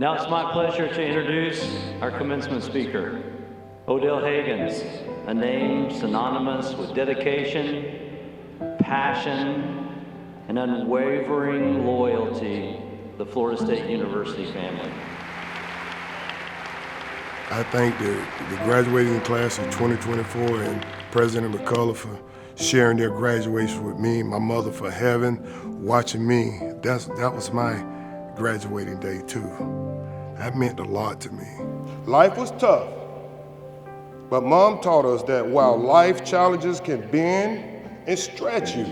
Now it's my pleasure to introduce our commencement speaker, Odell Hagens, a name synonymous with dedication, passion, and unwavering loyalty to the Florida State University family. I thank the graduating class of 2024 and President McCullough for sharing their graduation with me, my mother for having, watching me. That was my graduating day too. That meant a lot to me. Life was tough, but Mom taught us that while life challenges can bend and stretch you,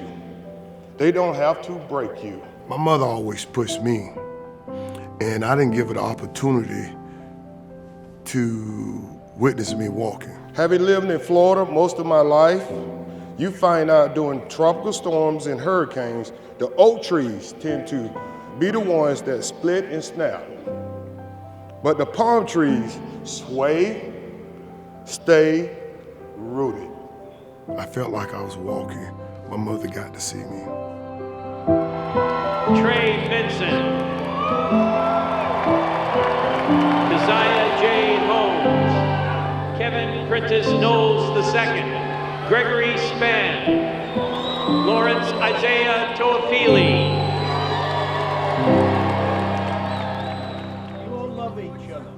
they don't have to break you. My mother always pushed me, and I didn't give her the opportunity to witness me walking. Having lived in Florida most of my life, you find out during tropical storms and hurricanes, the oak trees tend to be the ones that split and snap. But the palm trees sway, stay rooted. I felt like I was walking. My mother got to see me. Trey Vincent, Keziah J. Holmes, Kevin Prentice Knowles II, Gregory Spann, Lawrence Isaiah Toafili. You all love each other.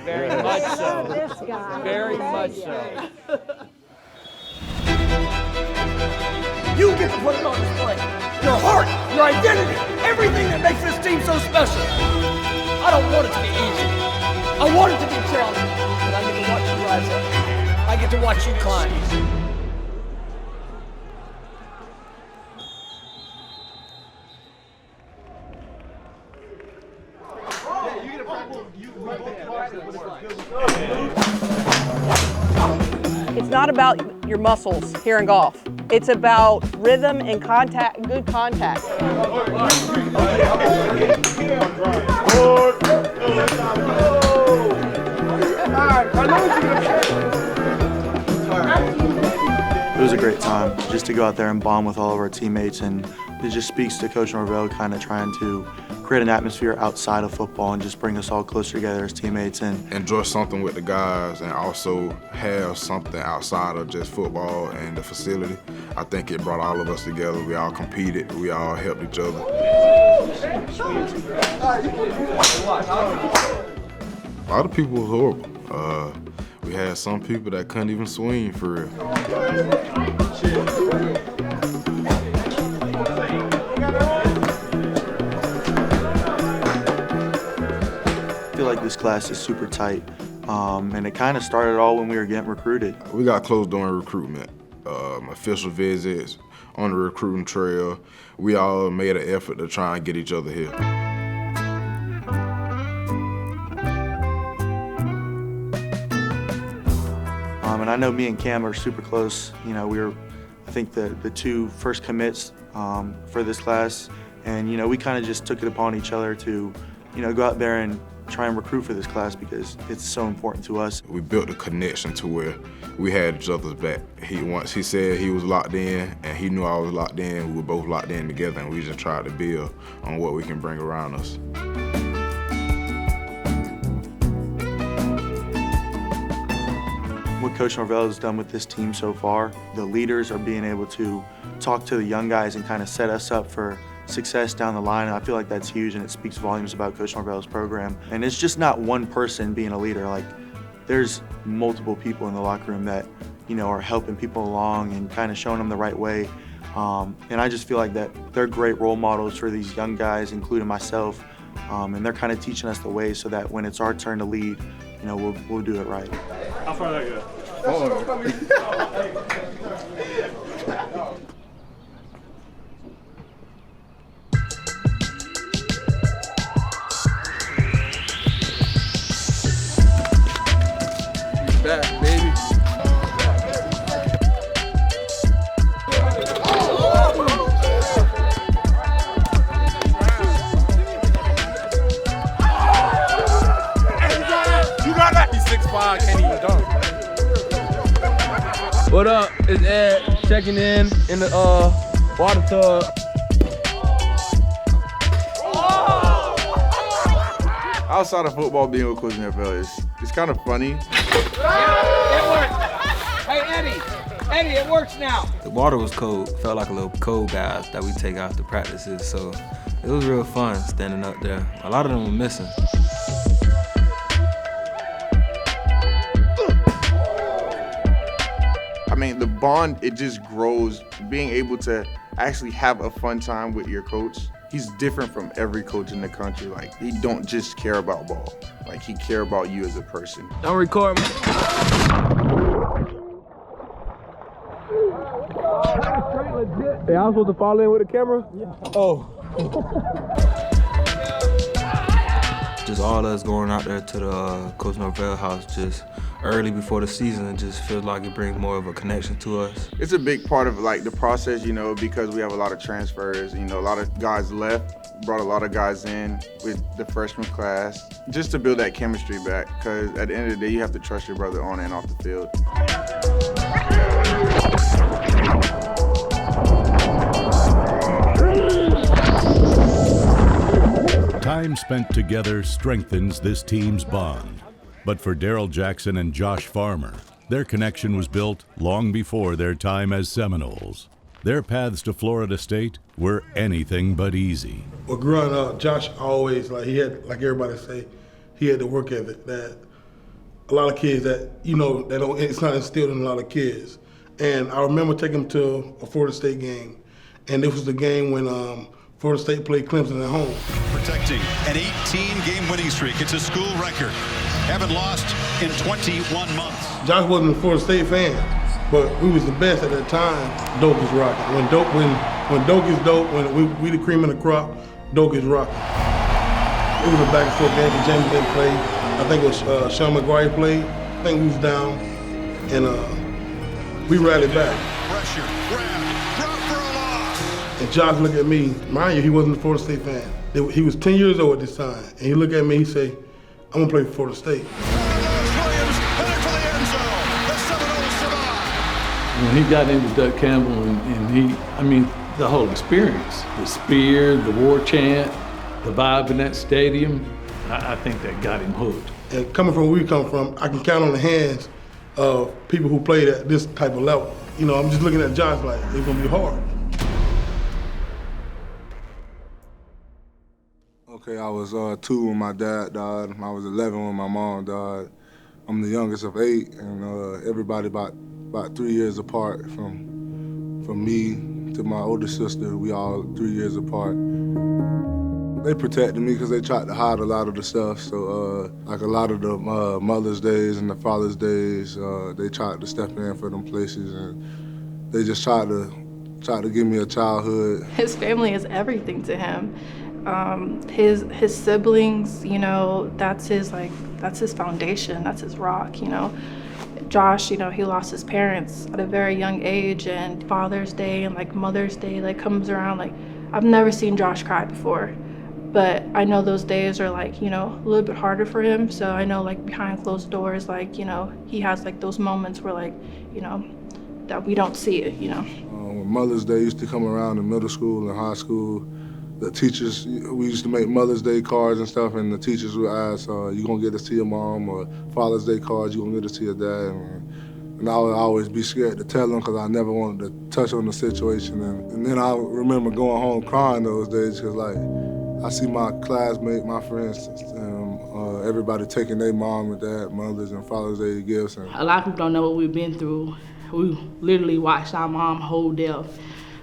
Very much so. This guy. Very much so. You get to put it on display. Your heart, your identity, everything that makes this team so special. I don't want it to be easy. I want it to be challenging, but I get to watch you rise up. I get to watch you climb. It's not about your muscles here in golf. It's about rhythm and contact, good contact. It was a great time just to go out there and bond with all of our teammates, and it just speaks to Coach Norvell kind of trying to create an atmosphere outside of football and just bring us all closer together as teammates and enjoy something with the guys and also have something outside of just football and the facility. I think it brought all of us together. We all competed, we all helped each other. A lot of people was horrible. We had some people that couldn't even swing for real. I feel like this class is super tight, and it kind of started all when we were getting recruited. We got close during recruitment, official visits, on the recruiting trail. We all made an effort to try and get each other here. And I know me and Cam are super close. You know, we were, I think, the two first commits for this class, and you know, we kind of just took it upon each other to, you know, go out there and try and recruit for this class because it's so important to us. We built a connection to where we had each other's back. Once he said he was locked in and he knew I was locked in, we were both locked in together, and we just tried to build on what we can bring around us. What Coach Norvell has done with this team so far, the leaders are being able to talk to the young guys and kind of set us up for success down the line, and I feel like that's huge, and it speaks volumes about Coach Norvell's program. And it's just not one person being a leader. Like, there's multiple people in the locker room that, you know, are helping people along and kind of showing them the right way. And I just feel like that they're great role models for these young guys, including myself, and they're kind of teaching us the way so that when it's our turn to lead, you know, we'll do it right. How far did that go? Back, baby. You got that. He's 6'5", can't even dunk. What up? It's Ed checking in the water tub. I Outside of football, being with Coach Norvell it's kind of funny. It works. Hey, Eddie, it works now. The water was cold. Felt like a little cold bath that we take after practices. So it was real fun standing up there. A lot of them were missing. I mean, the bond, it just grows. Being able to actually have a fun time with your coach. He's different from every coach in the country. Like, he don't just care about ball. Like, he care about you as a person. Don't record me. Hey, I was supposed to fall in with the camera? Yeah. Oh. Just all us going out there to the Coach Norvell house just early before the season, it just feels like it brings more of a connection to us. It's a big part of like the process, you know, because we have a lot of transfers. You know, a lot of guys left, brought a lot of guys in with the freshman class, just to build that chemistry back. Because at the end of the day, you have to trust your brother on and off the field. Time spent together strengthens this team's bond. But for Darrell Jackson and Josh Farmer, their connection was built long before their time as Seminoles. Their paths to Florida State were anything but easy. Well, growing up, Josh always, he had, like everybody say, he had the work ethic that a lot of kids that, it's not instilled in a lot of kids. And I remember taking him to a Florida State game, and this was the game when Florida State played Clemson at home. Protecting an 18-game winning streak. It's a school record. Haven't lost in 21 months. Josh wasn't a Florida State fan, but we was the best at that time. Doak is rocking. When Doak is dope, when we the cream of the crop, Doak is rocking. It was a back and forth game. James didn't play. I think it was Sean McGuire played. I think we was down, and we rallied back. Pressure, grab, drop for a loss. And Josh looked at me. Mind you, he wasn't a Florida State fan. He was 10 years old at this time, and he looked at me. He said, "I'm gonna play for Florida State." When he got into Doug Campbell the whole experience, the spear, the war chant, the vibe in that stadium, I think that got him hooked. And coming from where we come from, I can count on the hands of people who played at this type of level. I'm just looking at Josh like, it's gonna be hard. Okay, I was 2 when my dad died. I was 11 when my mom died. I'm the youngest of 8, and everybody about 3 years apart from me to my older sister. We all 3 years apart. They protected me because they tried to hide a lot of the stuff. So like a lot of the Mother's Days and the Father's Days, they tried to step in for them places, and they just tried to give me a childhood. His family is everything to him. His siblings, that's his foundation, that's his rock, Josh, he lost his parents at a very young age, and Father's Day and Mother's Day comes around, I've never seen Josh cry before, but I know those days are a little bit harder for him. So I know behind closed doors, he has those moments where that we don't see it, When Mother's Day used to come around in middle school and high school, the teachers, we used to make Mother's Day cards and stuff, and the teachers would ask, you gonna get to see your mom? Or Father's Day cards, you gonna get to see your dad? And I would always be scared to tell them because I never wanted to touch on the situation. And then I remember going home crying those days because I see my classmates, my friends, everybody taking their mom and dad, Mother's and Father's Day gifts. And a lot of people don't know what we've been through. We literally watched our mom hold death.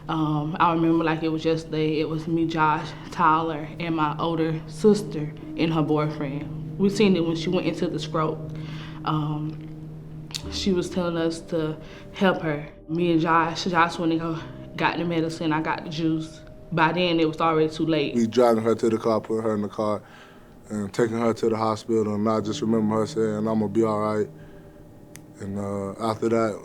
I remember like it was yesterday. It was me, Josh, Tyler, and my older sister and her boyfriend. We seen it when she went into the stroke. She was telling us to help her. Me and Josh went and got the medicine, I got the juice. By then, it was already too late. We driving her to the car, putting her in the car, and taking her to the hospital, and I just remember her saying, "I'm gonna be all right." And after that,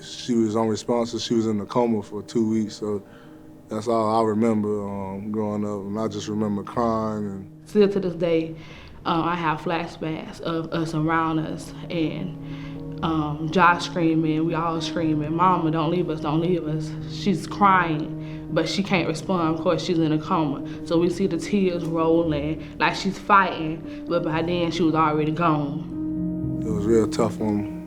she was unresponsive. She was in a coma for 2 weeks, so that's all I remember growing up. And I just remember crying. And still to this day, I have flashbacks of us around us, and Josh screaming, we all screaming, "Mama, don't leave us, don't leave us." She's crying, but she can't respond. Of course, she's in a coma. So we see the tears rolling, like she's fighting, but by then she was already gone. It was real tough on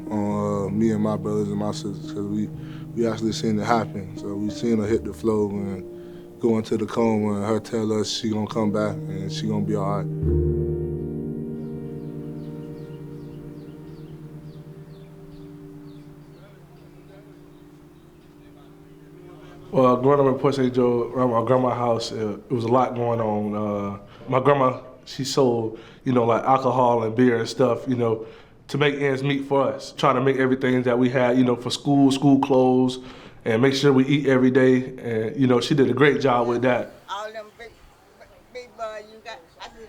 me and my brothers and my sisters, because we actually seen it happen. So we seen her hit the floor and go into the coma, and her tell us she gonna come back and she gonna be all right. Well, growing up in Port St. Joe, around my grandma's house, it was a lot going on. My grandma, she sold, like alcohol and beer and stuff, to make ends meet for us, trying to make everything that we had, for school clothes, and make sure we eat every day. And, she did a great job with that. All them big boys you got, I said,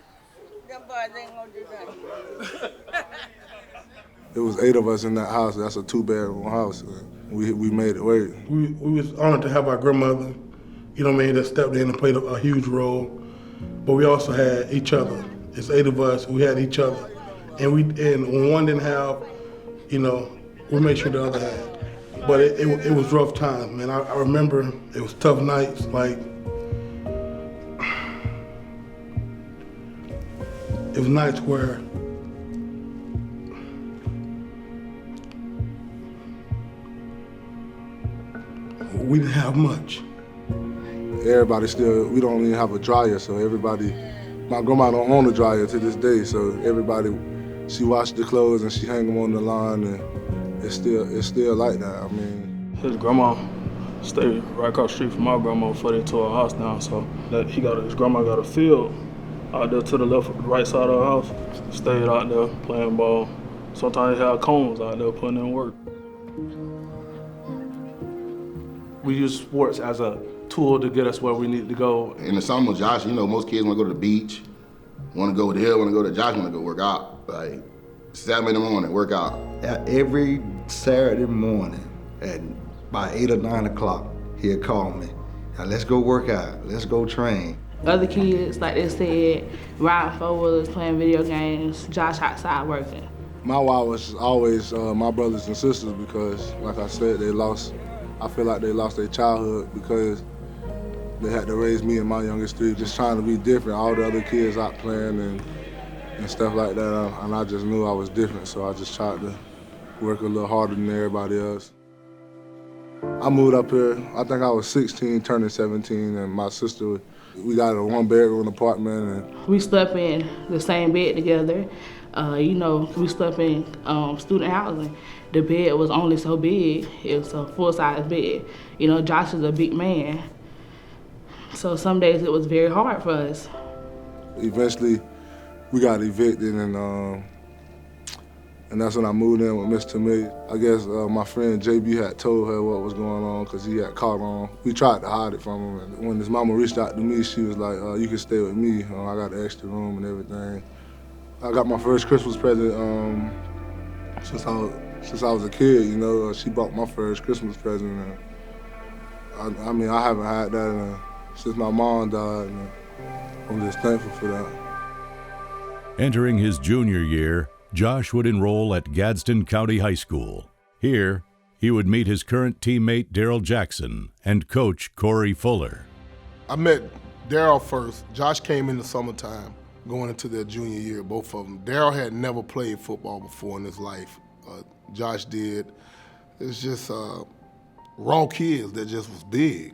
them boys ain't gonna do nothing. It was 8 of us in that house. That's a 2-bedroom house. We made it work. We was honored to have our grandmother, that stepped in and played a huge role. But we also had each other. It's 8 of us. We had each other, and when one didn't have, we made sure the other had. But it was rough times, man. I remember it was tough nights. Like it was nights where we didn't have much. Everybody we don't even have a dryer, so my grandma don't own a dryer to this day, so everybody, she washed the clothes and she hang them on the line, and it's still like that. His grandma stayed right across the street from my grandma before they tore her house down, so his grandma got a field out there to the right side of the house, stayed out there playing ball. Sometimes they had cones out there putting in work. We use sports as a tool to get us where we need to go. In the summer, Josh, most kids want to go to the beach, want to go to the hill, want to go to Josh, want to go work out. Like Saturday in the morning, work out. Every Saturday morning at by 8 or 9 o'clock, he'd call me. Now let's go work out, let's go train. Other kids, like they said, riding 4-wheelers, playing video games, Josh outside working. My why was always my brothers and sisters, because, like I said, I feel like they lost their childhood because they had to raise me and my youngest 3, just trying to be different. All the other kids out playing and stuff like that, and I just knew I was different, so I just tried to work a little harder than everybody else. I moved up here, I think I was 16, turning 17, and my sister, we got a 1-bedroom apartment. And we slept in the same bed together. We slept in student housing. The bed was only so big. It was a full-size bed. Josh is a big man. So some days it was very hard for us. Eventually, we got evicted, and that's when I moved in with Miss Tomei. I guess my friend JB had told her what was going on because he had caught on. We tried to hide it from him, and when his mama reached out to me, she was like, you can stay with me. I got an extra room and everything. I got my first Christmas present since I was a kid, she bought my first Christmas present. And I haven't had that since my mom died, and I'm just thankful for that. Entering his junior year, Josh would enroll at Gadsden County High School. Here, he would meet his current teammate Darrell Jackson and coach Corey Fuller. I met Darrell first. Josh came in the summertime, going into their junior year, both of them. Darrell had never played football before in his life. Josh did. It's just raw kids that just was big.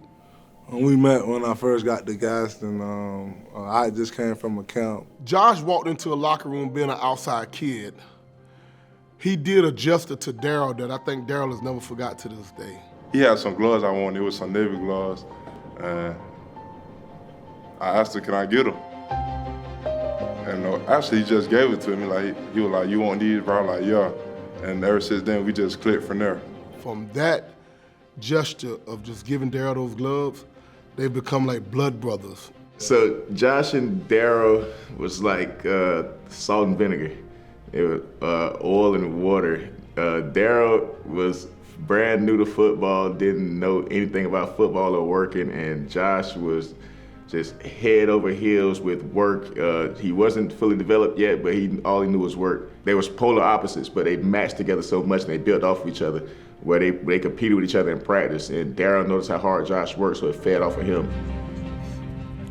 When we met when I first got to Gaston, I just came from a camp. Josh walked into a locker room being an outside kid. He did a gesture to Darrell that I think Darrell has never forgot to this day. He had some gloves I wanted. It was some Navy gloves. And I asked him, can I get them? And actually, he just gave it to me. Like, he was like, you want these, bro? I'm like, yeah. And ever since then, we just clicked from there. From that gesture of just giving Darrell those gloves, they've become like blood brothers. So Josh and Darrell was like salt and vinegar. It was oil and water. Darrell was brand new to football, didn't know anything about football or working, and Josh was just head over heels with work. He wasn't fully developed yet, but all he knew was work. They was polar opposites, but they matched together so much and they built off of each other, where they competed with each other in practice. And Darrell noticed how hard Josh worked, so it fed off of him.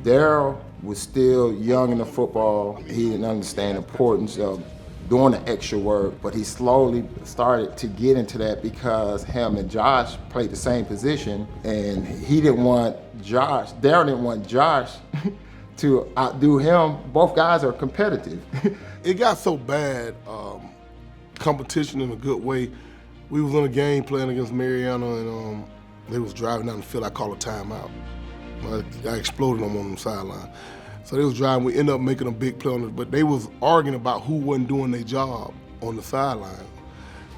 Darrell was still young in the football. He didn't understand the importance of doing the extra work, but he slowly started to get into that because him and Josh played the same position, and he didn't want Josh, Darrell didn't want Josh to outdo him. Both guys are competitive. It got so bad, competition in a good way. We was in a game playing against Mariana, and they was driving down the field. I called a timeout. I exploded them on the sideline. So they was driving, we ended up making a big play on it, but they was arguing about who wasn't doing their job on the sideline.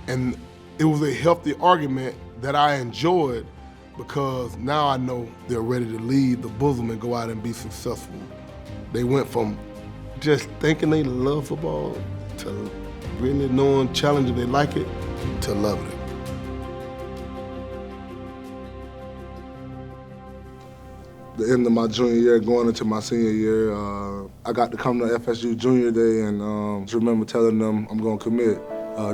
And it was a healthy argument that I enjoyed because now I know they're ready to leave the bosom and go out and be successful. They went from just thinking they love football to really knowing, challenging they like it, to loving it. The end of my junior year, going into my senior year, I got to come to FSU Junior Day and just remember telling them I'm going to commit.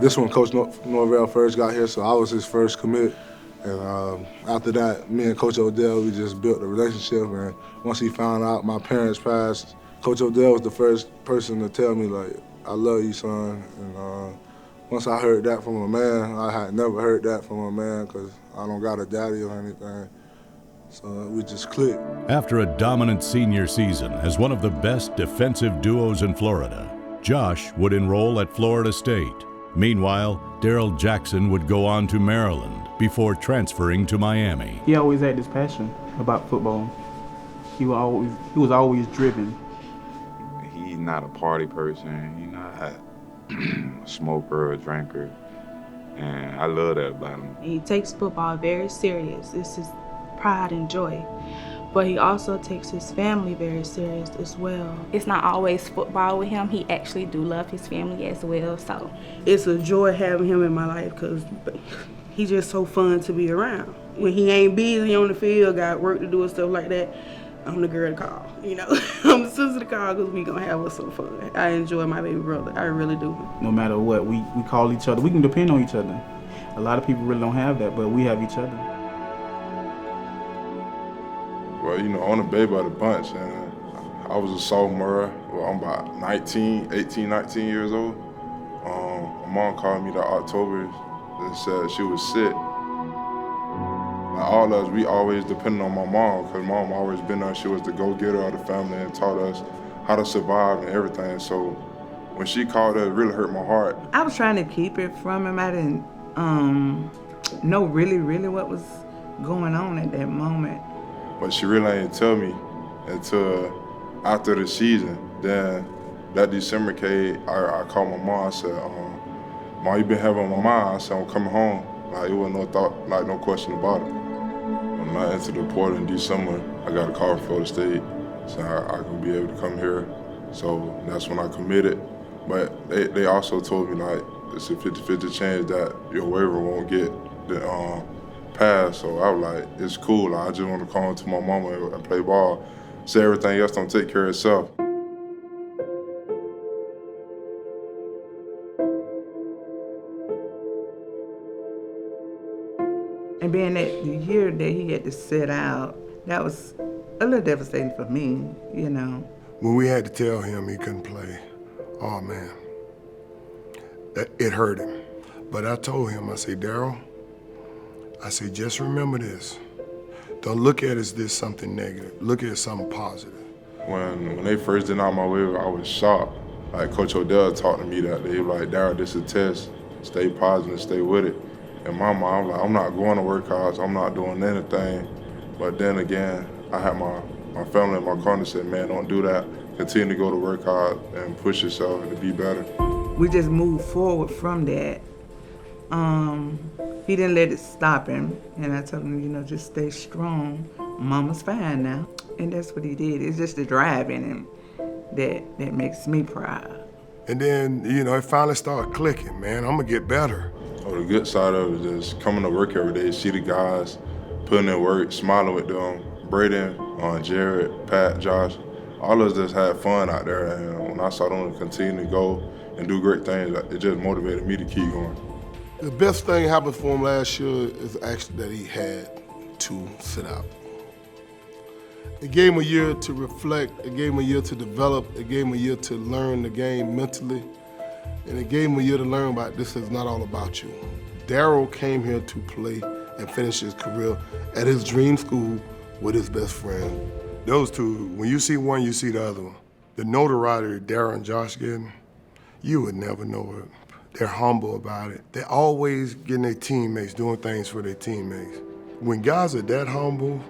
This when Coach Norvell first got here, so I was his first commit. And after that, me and Coach Odell, we just built a relationship. And once he found out my parents passed, Coach Odell was the first person to tell me, like, I love you, son. And once I heard that from a man, I had never heard that from a man because I don't got a daddy or anything. So we just clicked. After a dominant senior season as one of the best defensive duos in Florida, Josh would enroll at Florida State. Meanwhile, Darrell Jackson would go on to Maryland before transferring to Miami. He always had this passion about football. He was always driven. He's not a party person. He's not a smoker or a drinker. And I love that about him. He takes football very serious. It's his pride and joy. But he also takes his family very serious as well. It's not always football with him. He actually do love his family as well, so. It's a joy having him in my life because he's just so fun to be around. When he ain't busy on the field, got work to do and stuff like that, I'm the girl to call, you know. I'm the sister to call because we gonna have us some fun. I enjoy my baby brother, I really do. No matter what, we call each other. We can depend on each other. A lot of people really don't have that, but we have each other. Well, you know, I'm the baby of the bunch, and I was a sophomore. Well, I'm about 18, 19 years old. My mom called me that October and said she was sick. Like all of us, we always depended on my mom, because mom always been there. She was the go-getter of the family and taught us how to survive and everything. So when she called us, it really hurt my heart. I was trying to keep it from him. I didn't know really what was going on at that moment. But she really ain't tell me until after the season. Then that December came, I called my mom. I said, Mom, you been having my mind? I said, I'm coming home. Like, it wasn't no thought, like no question about it. When I entered the portal in December, I got a call from Florida State, so I could be able to come here. So that's when I committed. But they also told me, like, it's a 50-50 chance that your waiver won't get the pass. So I was like, it's cool. I just want to come home to my mama and play ball. So everything else don't take care of itself. And being that the year that he had to sit out, that was a little devastating for me, you know. When we had to tell him he couldn't play, oh man, it hurt him. But I told him, I said, Darrell, I said, just remember this. Don't look at it as this something negative. Look at it as something positive. When they first denied my waiver, I was shocked. Like Coach Odell talked to me that day. He was like, Darrell, this is a test. Stay positive, stay with it. And my mom, like, I'm not going to workouts. I'm not doing anything. But then again, I had my family in my corner said, man, don't do that. Continue to go to workout and push yourself and to be better. We just moved forward from that. He didn't let it stop him. And I told him, you know, just stay strong. Mama's fine now. And that's what he did. It's just the drive in him that makes me proud. And then, you know, it finally started clicking, man. I'm gonna get better. Oh, the good side of it is just coming to work every day, see the guys, putting in work, smiling with them. Braden Jared, Pat, Josh, all of us just had fun out there. And when I saw them continue to go and do great things, it just motivated me to keep going. The best thing happened for him last year is actually that he had to sit out. It gave him a year to reflect, it gave him a year to develop, it gave him a year to learn the game mentally, and it gave him a year to learn about this is not all about you. Darrell came here to play and finish his career at his dream school with his best friend. Those two, when you see one, you see the other one. The notoriety Darrell and Josh getting, you would never know it. They're humble about it. They're always getting their teammates, doing things for their teammates. When guys are that humble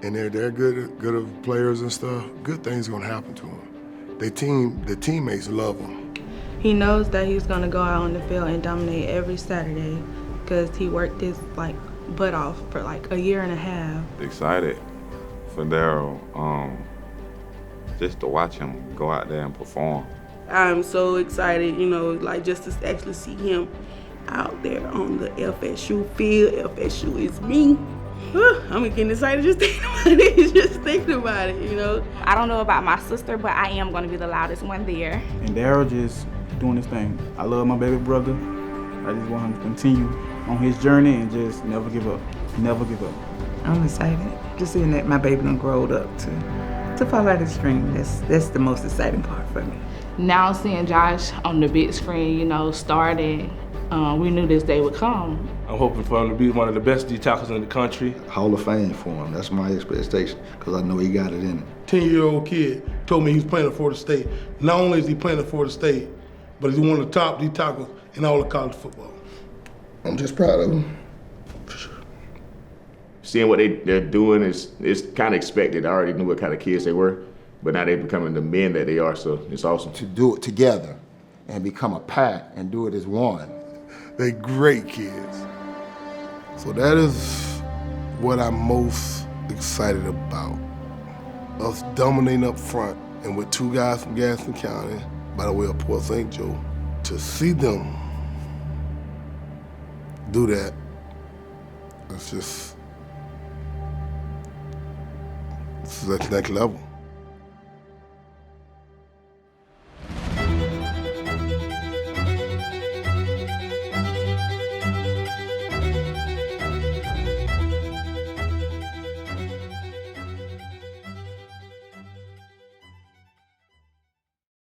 and they're good of players and stuff, good things are gonna happen to them. The teammates love them. He knows that he's gonna go out on the field and dominate every Saturday because he worked his butt off for like a year and a half. Excited for Darrell, just to watch him go out there and perform. I'm so excited, just to actually see him out there on the FSU field. FSU is me. I'm getting excited just thinking about it, I don't know about my sister, but I am going to be the loudest one there. And Darrell just doing his thing. I love my baby brother. I just want him to continue on his journey and just never give up. Never give up. I'm excited. Just seeing that my baby done growed up to follow his dream. That's the most exciting part for me. Now seeing Josh on the big screen, starting, we knew this day would come. I'm hoping for him to be one of the best D tackles in the country. Hall of Fame for him. That's my expectation because I know he got it in him. 10-year-old kid told me he's playing at Florida State. Not only is he playing at Florida State, but he's one of the top D tackles in all of college football. I'm just proud of him. Seeing what they're doing is kind of expected. I already knew what kind of kids they were, but now they're becoming the men that they are, so it's awesome. To do it together and become a pack and do it as one. They're great kids. So that is what I'm most excited about. Us dominating up front and with two guys from Gaston County, by the way of Port St. Joe, to see them do that, it's just, it's the next level.